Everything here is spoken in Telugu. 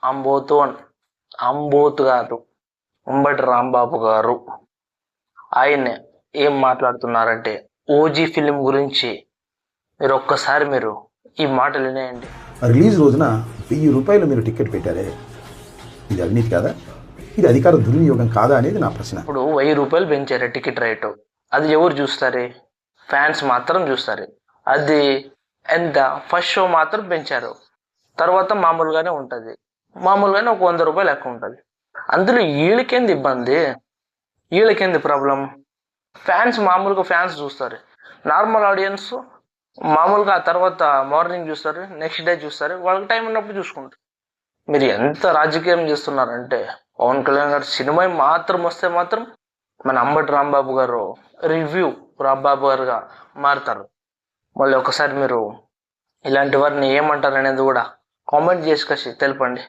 అంబోతు అంబోతు గారు, అంబటి రాంబాబు గారు ఆయన్ని ఏం మాట్లాడుతున్నారంటే ఓజీ ఫిలిం గురించి మీరు ఒక్కసారి ఈ మాటలు వినేయండి. రిలీజ్ రోజున ₹1000 మీరు టికెట్ పెట్టారే, ఇది అవినీతి కాదా? ఇది అధికార దుర్వినియోగం కాదా అనేది నా ప్రశ్న. ఇప్పుడు ₹1000 పెంచారు టికెట్ రేటు. అది ఎవరు చూస్తారు? ఫ్యాన్స్ మాత్రం చూస్తారు. అది ఎంత? ఫస్ట్ షో మాత్రం పెంచారు, తర్వాత మామూలుగానే ఉంటుంది. మామూలుగానే ఒక ₹100 లెక్క ఉంటుంది. అందులో వీళ్ళకేంది ఇబ్బంది? వీళ్ళకేంది ప్రాబ్లం? ఫ్యాన్స్ మామూలుగా ఫ్యాన్స్ చూస్తారు, నార్మల్ ఆడియన్స్ మామూలుగా ఆ తర్వాత మార్నింగ్ చూస్తారు, నెక్స్ట్ డే చూస్తారు, వాళ్ళకి టైం ఉన్నప్పుడు చూసుకుంటారు. మీరు ఎంత రాజకీయం చేస్తున్నారంటే పవన్ కళ్యాణ్ గారు సినిమా మాత్రం వస్తే మాత్రం మన అంబటి రాంబాబు గారు రివ్యూ రాంబాబు గారుగా మారుతారు. మళ్ళీ ఒకసారి మీరు ఇలాంటి వారిని ఏమంటారు అనేది కూడా కామెంట్ చేసి తెలపండి.